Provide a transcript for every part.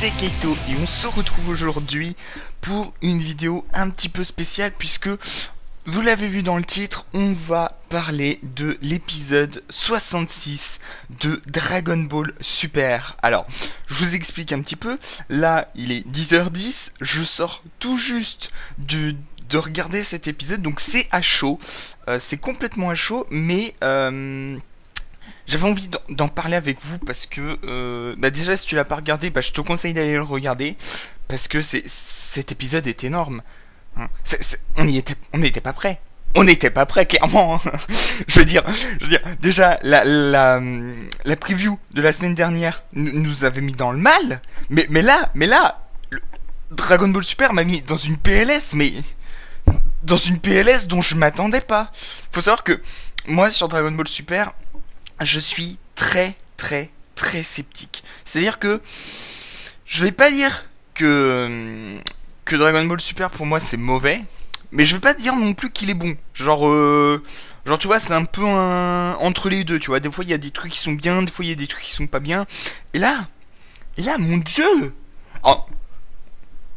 c'est Keito et on se retrouve aujourd'hui pour une vidéo un petit peu spéciale puisque vous l'avez vu dans le titre, on va parler de l'épisode 66 de Dragon Ball Super. Alors, je vous explique un petit peu, là il est 10h10, je sors tout juste de regarder cet épisode, donc c'est à chaud, c'est complètement à chaud, mais j'avais envie d'en parler avec vous parce que déjà si tu l'as pas regardé, je te conseille d'aller le regarder parce que cet épisode est énorme. Hein. On n'était pas prêt. On n'était pas prêt, clairement. Hein. je veux dire, déjà la preview de la semaine dernière nous avait mis dans le mal. Mais là, Dragon Ball Super m'a mis dans une PLS, mais dans une PLS dont je m'attendais pas. Faut savoir que moi sur Dragon Ball Super, je suis très sceptique. C'est-à-dire que je vais pas dire que Dragon Ball Super pour moi c'est mauvais, mais je vais pas dire non plus qu'il est bon. Genre tu vois, c'est un peu entre les deux, tu vois. Des fois il y a des trucs qui sont bien, des fois il y a des trucs qui sont pas bien. Et là, mon dieu. Alors,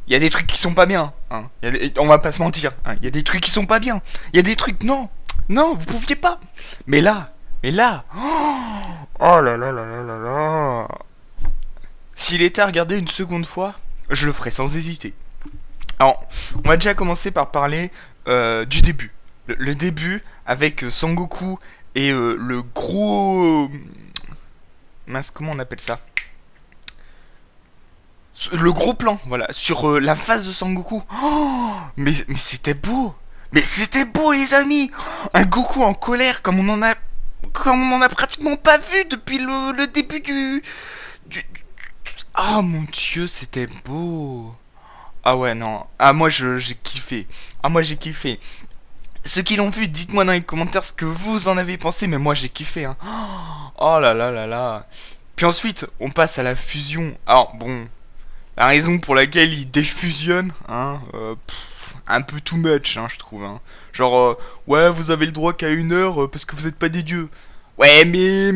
il y a des trucs qui sont pas bien, hein. On va pas se mentir, hein. Il y a des trucs qui sont pas bien. Il y a des trucs non, vous pouviez pas. Mais là, oh là là là là là là. S'il était à regarder une seconde fois, je le ferais sans hésiter. Alors, on va déjà commencer par parler du début. Le début avec Sangoku et le gros... mince, comment on appelle ça? Le gros plan, voilà, sur la face de Sangoku. Oh, mais c'était beau. Mais c'était beau, les amis. Un Goku en colère comme on en a pratiquement pas vu depuis le début du... Ah mon dieu, c'était beau. Ah ouais, non. Ah moi j'ai kiffé. Ah moi j'ai kiffé. Ceux qui l'ont vu, dites-moi dans les commentaires ce que vous en avez pensé, mais moi j'ai kiffé, hein. Oh là là là là. Puis ensuite, on passe à la fusion. Alors bon, la raison pour laquelle ils défusionnent, hein, un peu too much, hein, je trouve. Hein. Genre, ouais, vous avez le droit qu'à 1 heure parce que vous êtes pas des dieux. Ouais, mais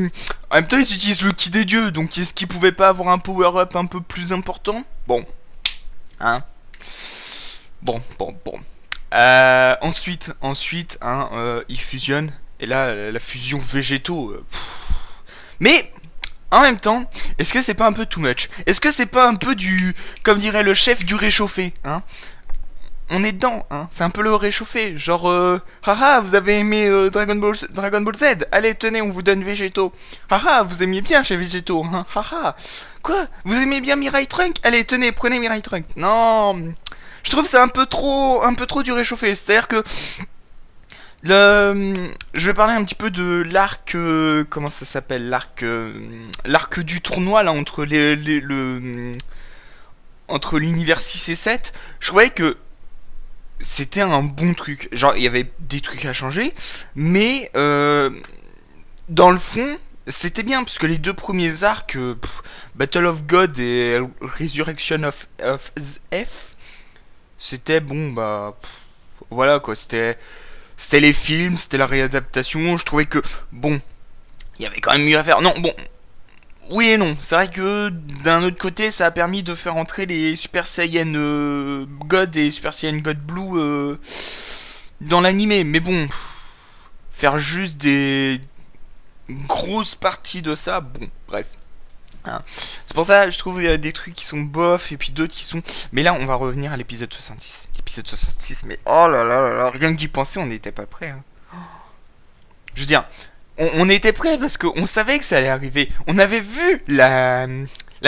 en même temps, ils utilisent le ki des dieux, donc est-ce qu'ils pouvaient pas avoir un power-up un peu plus important? Bon, hein. Bon. Ensuite, hein, ils fusionnent, et là, la fusion végétaux. Mais, en même temps, est-ce que c'est pas un peu too much? Est-ce que c'est pas un peu du, comme dirait le chef, du réchauffé, hein? On est dedans, hein. C'est un peu le réchauffé. Genre, haha, vous avez aimé Dragon Ball Z. Allez, tenez, on vous donne Végétaux. Haha, vous aimiez bien chez Végétaux. Hein, haha. Quoi? Vous aimez bien Mirai Trunk? Allez, tenez, prenez Mirai Trunk. Non, je trouve que c'est un peu trop du réchauffé. C'est-à-dire que je vais parler un petit peu de l'arc, comment ça s'appelle, l'arc du tournoi là entre entre l'univers 6 et 7. Je trouvais que c'était un bon truc. Genre, il y avait des trucs à changer, mais dans le fond, c'était bien, parce que les deux premiers arcs, Battle of God et Resurrection of F, c'était bon, voilà quoi, c'était les films, c'était la réadaptation. Je trouvais que, bon, il y avait quand même mieux à faire. Non, bon, oui et non. C'est vrai que d'un autre côté, ça a permis de faire entrer les Super Saiyan God et Super Saiyan God Blue dans l'animé. Mais bon, faire juste des grosses parties de ça, bon, bref. Hein. C'est pour ça, je trouve qu'il y a des trucs qui sont bof et puis d'autres qui sont... Mais là, on va revenir à l'épisode 66. L'épisode 66, mais oh là là là là, rien que d'y penser, on n'était pas prêt. Hein. Je veux dire... On était prêt parce qu'on savait que ça allait arriver. On avait vu la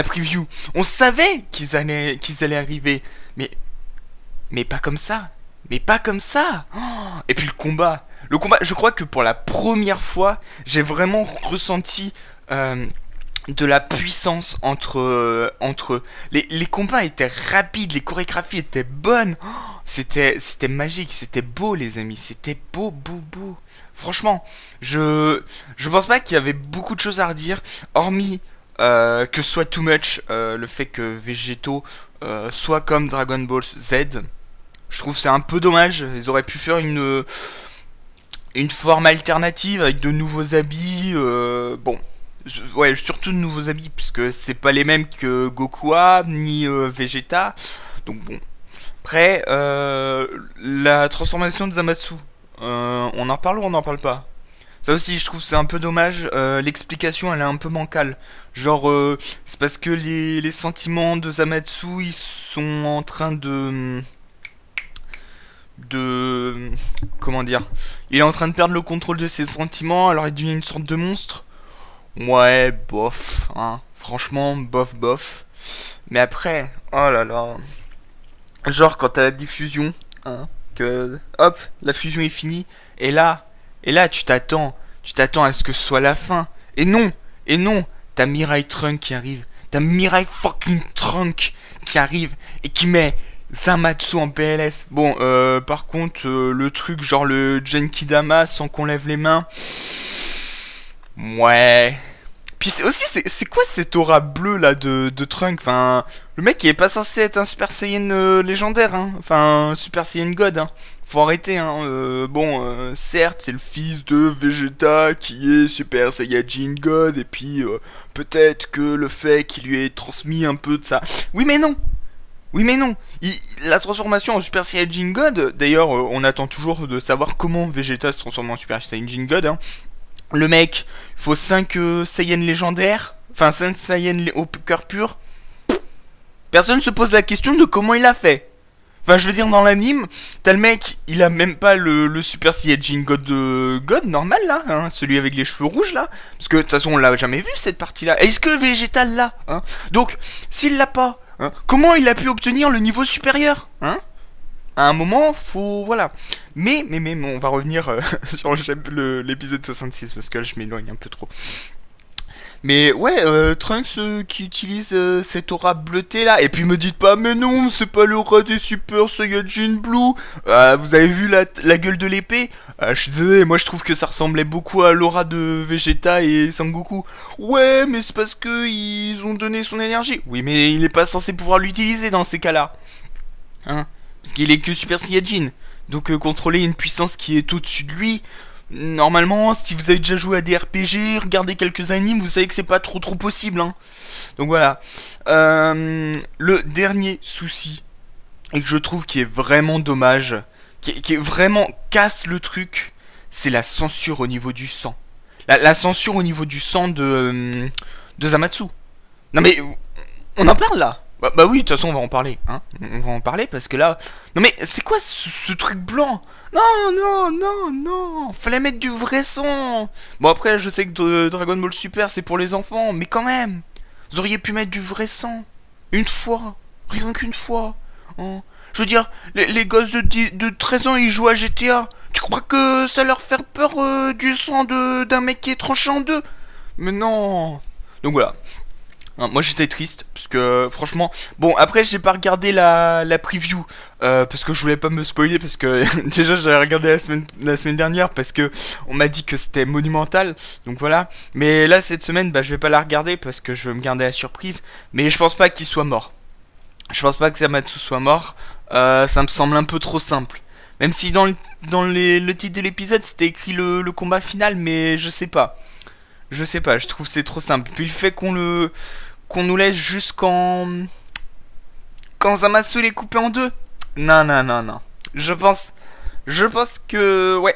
preview. On savait qu'ils allaient arriver. Mais pas comme ça. Mais pas comme ça. Oh, et puis le combat, je crois que pour la première fois, j'ai vraiment ressenti de la puissance entre les combats étaient rapides, les chorégraphies étaient bonnes. Oh, c'était magique, c'était beau les amis, c'était beau. Franchement, je pense pas qu'il y avait beaucoup de choses à redire, hormis que ce soit too much le fait que Végétaux soit comme Dragon Ball Z. Je trouve que c'est un peu dommage. Ils auraient pu faire une forme alternative avec de nouveaux habits. Bon, Ouais, surtout de nouveaux habits, puisque c'est pas les mêmes que Gokua, ni Vegeta. Donc bon. Après, la transformation de Zamatsu. On en parle ou on n'en parle pas? Ça aussi, je trouve c'est un peu dommage. L'explication, elle est un peu bancale. Genre, c'est parce que les sentiments de Zamatsu, ils sont en train de... Comment dire? Il est en train de perdre le contrôle de ses sentiments, alors il devient une sorte de monstre. Ouais, bof, hein. Franchement, bof, bof. Mais après, oh là là. Genre, quand t'as la diffusion, hein, que hop, la fusion est finie, et là, tu t'attends à ce que ce soit la fin. Et non, t'as Mirai Trunk qui arrive, t'as Mirai fucking Trunk qui arrive et qui met Zamatsu en PLS. Bon, par contre, le truc genre le Genkidama sans qu'on lève les mains, ouais. Puis c'est quoi cette aura bleue là de Trunk? Enfin, le mec il est pas censé être un Super Saiyan légendaire, hein. Enfin, un Super Saiyan God, hein. Faut arrêter, hein. Bon, certes, c'est le fils de Vegeta qui est Super Saiyajin God, et puis peut-être que le fait qu'il lui ait transmis un peu de ça. Oui, mais non! Oui, mais non! La transformation en Super Saiyajin God, d'ailleurs, on attend toujours de savoir comment Vegeta se transforme en Super Saiyajin God, hein. Le mec, il faut 5 Saiyans légendaires, enfin 5 Saiyans au cœur pur. Personne se pose la question de comment il a fait. Enfin, je veux dire, dans l'anime, t'as le mec, il a même pas le Super Saiyajin God de God normal là, hein, celui avec les cheveux rouges là. Parce que de toute façon, on l'a jamais vu cette partie-là. Est-ce que Vegeta l'a, hein? Donc, s'il l'a pas, hein, comment il a pu obtenir le niveau supérieur, hein? À un moment, faut. Voilà. Mais on va revenir sur l'épisode 66 parce que là, je m'éloigne un peu trop. Mais ouais, Trunks qui utilise cette aura bleutée là. Et puis me dites pas, mais non, c'est pas l'aura des Super Saiyajin Blue. Vous avez vu la gueule de l'épée? Je suis désolé, moi je trouve que ça ressemblait beaucoup à l'aura de Vegeta et Sangoku. Ouais, mais c'est parce que ils ont donné son énergie. Oui, mais il est pas censé pouvoir l'utiliser dans ces cas-là. Hein? Parce qu'il est que Super Saiyajin. Donc contrôler une puissance qui est au-dessus de lui, normalement, si vous avez déjà joué à des RPG, regardez quelques animes, vous savez que c'est pas trop possible. Hein. Donc voilà. Le dernier souci, et que je trouve qui est vraiment dommage, qui est vraiment casse le truc, c'est la censure au niveau du sang. La censure au niveau du sang de Zamatsu. Non mais, on en parle là. Bah oui, de toute façon on va en parler, hein. On va en parler parce que là... Non mais c'est quoi ce truc blanc? Non, non, non, non. Fallait mettre du vrai son. Bon après je sais que Dragon Ball Super c'est pour les enfants, mais quand même. Vous auriez pu mettre du vrai sang. Une fois. Rien qu'une fois. Hein. Je veux dire, les gosses de 13 ans ils jouent à GTA. Tu crois que ça leur fait peur du sang d'un mec qui est tranché en deux? Mais non. Donc voilà. Hein, moi j'étais triste parce que franchement bon après j'ai pas regardé la preview parce que je voulais pas me spoiler parce que déjà j'avais regardé la semaine dernière parce que on m'a dit que c'était monumental donc voilà mais là cette semaine bah je vais pas la regarder parce que je veux me garder la surprise mais je pense pas qu'il soit mort, je pense pas que Zamatsu soit mort. Ça me semble un peu trop simple même si le titre de l'épisode c'était écrit le combat final mais je sais pas, je trouve que c'est trop simple. Puis le fait qu'on nous laisse jusqu'en quand Zamasu est coupé en deux. Non non non non. Je pense que ouais,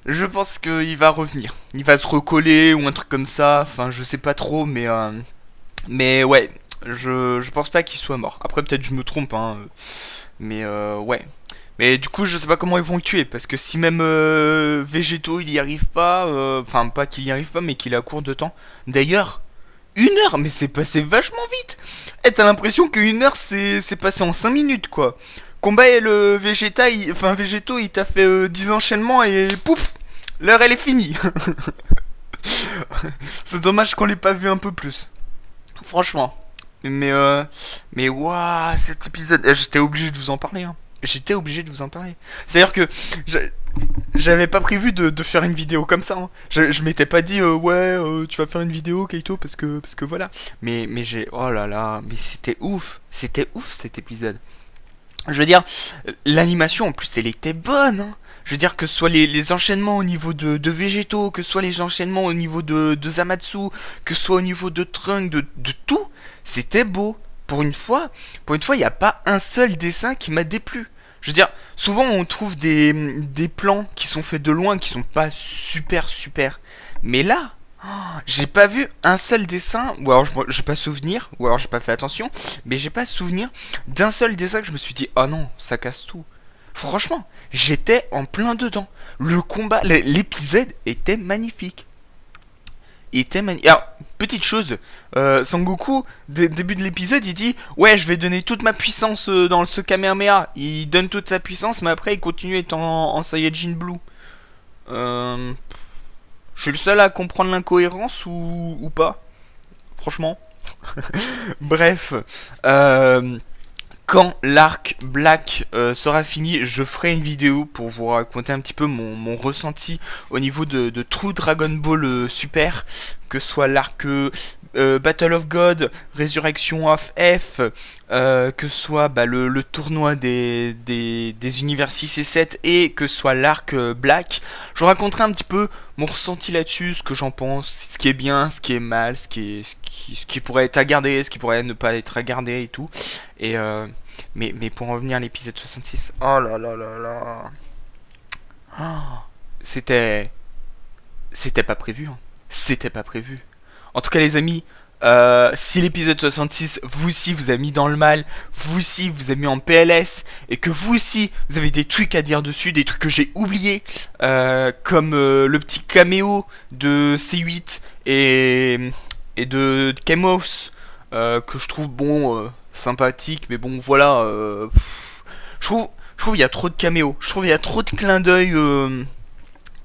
je pense qu'il va revenir. Il va se recoller ou un truc comme ça. Enfin, je sais pas trop, mais ouais, je pense pas qu'il soit mort. Après peut-être je me trompe, hein. Mais ouais. Mais du coup, je sais pas comment ils vont le tuer parce que si même Végéto il y arrive pas, enfin pas qu'il y arrive pas, mais qu'il est à court de temps. D'ailleurs, 1 heure, mais c'est passé vachement vite. Eh, t'as l'impression qu'une heure c'est passé en 5 minutes quoi. Combat et le Vegeta, enfin Végéto, il t'a fait 10 enchaînements et pouf, l'heure elle est finie. C'est dommage qu'on l'ait pas vu un peu plus. Franchement. Mais waouh, cet épisode, j'étais obligé de vous en parler. Hein. J'étais obligé de vous en parler. C'est-à-dire que j'avais pas prévu de faire une vidéo comme ça. Hein. Je m'étais pas dit ouais, tu vas faire une vidéo Kaito parce que voilà. Mais j'ai oh là là, mais c'était ouf cet épisode. Je veux dire, l'animation en plus elle était bonne. Hein. Je veux dire que ce soit les enchaînements au niveau de Végétaux, que ce soit les enchaînements au niveau de Zamatsu, que ce soit au niveau de Trunk, de tout, c'était beau. Pour une fois, il n'y a pas un seul dessin qui m'a déplu. Je veux dire, souvent on trouve des plans qui sont faits de loin, qui sont pas super super. Mais là, j'ai pas vu un seul dessin, ou alors j'ai pas souvenir, ou alors j'ai pas fait attention, mais j'ai pas souvenir d'un seul dessin que je me suis dit, oh non, ça casse tout. Franchement, j'étais en plein dedans. Le combat, l'épisode était magnifique. Alors, petite chose, Sangoku, début de l'épisode, il dit ouais, je vais donner toute ma puissance dans ce Kamehameha. Il donne toute sa puissance, mais après, il continue à être en Saiyajin Blue. Euh, je suis le seul à comprendre l'incohérence ou pas. Franchement. Bref. Quand l'arc Black sera fini, je ferai une vidéo pour vous raconter un petit peu mon ressenti au niveau de True Dragon Ball Super, que ce soit l'arc Battle of God, Resurrection of F, que ce soit le tournoi des univers 6 et 7, et que ce soit l'arc Black. Je raconterai un petit peu mon ressenti là-dessus, ce que j'en pense, ce qui est bien, ce qui est mal, ce qui pourrait être à garder, ce qui pourrait ne pas être à garder et tout. Et mais pour en revenir à l'épisode 66, oh là là là là, oh, c'était pas prévu, hein. C'était pas prévu. En tout cas les amis, si l'épisode 66 vous aussi vous a mis dans le mal, vous aussi vous a mis en PLS, et que vous aussi vous avez des trucs à dire dessus, des trucs que j'ai oubliés, comme le petit caméo de C8 et de Kemos, que je trouve bon, sympathique, mais bon voilà, je trouve il y a trop de caméos, je trouve il y a trop de clins d'œil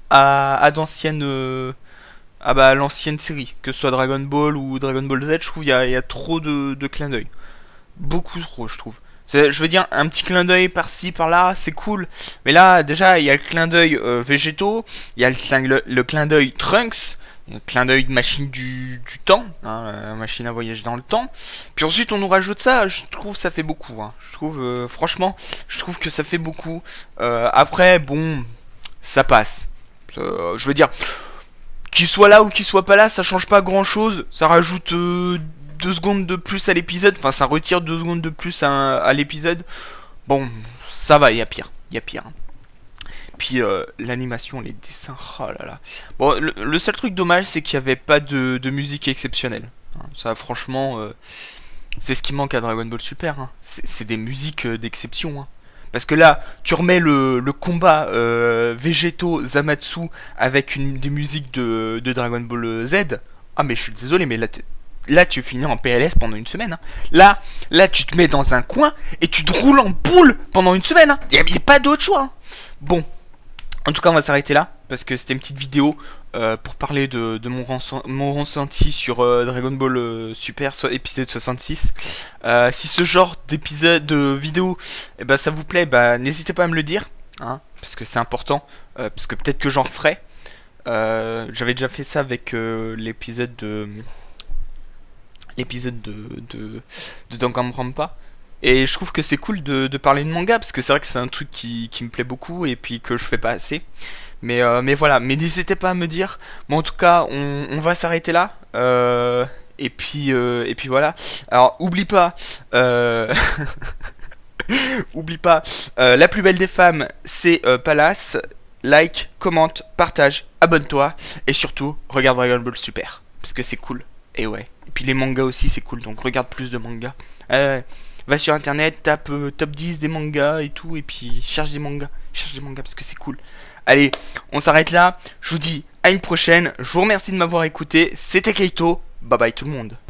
à d'anciennes l'ancienne série, que ce soit Dragon Ball ou Dragon Ball Z. Je trouve il y a trop de clins d'œil, beaucoup trop, je trouve. Je veux dire, un petit clin d'œil par-ci, par-là, c'est cool. Mais là, déjà, il y a le clin d'œil végétaux, il y a le clin d'œil Trunks, un clin d'œil de machine du temps, hein, machine à voyager dans le temps. Puis ensuite, on nous rajoute ça. Je trouve ça fait beaucoup. Hein. Je trouve, franchement, je trouve que ça fait beaucoup. Après, bon, ça passe. Je veux dire, qu'il soit là ou qu'il soit pas là, ça change pas grand-chose. Ça rajoute 2 secondes de plus à l'épisode. Enfin, ça retire 2 secondes de plus à l'épisode. Bon, ça va, il y a pire. Il y a pire. Puis l'animation, les dessins, oh là là. Bon, le seul truc dommage, c'est qu'il n'y avait pas de musique exceptionnelle. Ça, franchement, c'est ce qui manque à Dragon Ball Super. Hein. C'est des musiques d'exception. Hein. Parce que là, tu remets le combat Végétaux Zamatsu avec des musiques de Dragon Ball Z. Ah, mais je suis désolé, mais là tu finis en PLS pendant une semaine. Hein. Là, tu te mets dans un coin et tu te roules en boule pendant une semaine. Hein. Y a pas d'autre choix. Hein. Bon. En tout cas, on va s'arrêter là, parce que c'était une petite vidéo pour parler de mon ressenti sur Dragon Ball Super épisode 66. Si ce genre d'épisode de vidéo, ça vous plaît, n'hésitez pas à me le dire, hein, parce que c'est important, parce que peut-être que j'en referai. J'avais déjà fait ça avec l'épisode de Danganronpa. Et je trouve que c'est cool de parler de manga, parce que c'est vrai que c'est un truc qui me plaît beaucoup et puis que je fais pas assez. Mais voilà, mais n'hésitez pas à me dire. Bon, en tout cas, on va s'arrêter là. Et puis voilà. Alors, oublie pas, oublie pas, la plus belle des femmes, c'est Palace. Like, commente, partage, abonne-toi. Et surtout, regarde Dragon Ball Super, parce que c'est cool. Et ouais. Et puis les mangas aussi, c'est cool, donc regarde plus de mangas. Va sur internet, tape top 10 des mangas et tout, et puis cherche des mangas parce que c'est cool. Allez, on s'arrête là, je vous dis à une prochaine, je vous remercie de m'avoir écouté, c'était Keito, bye bye tout le monde.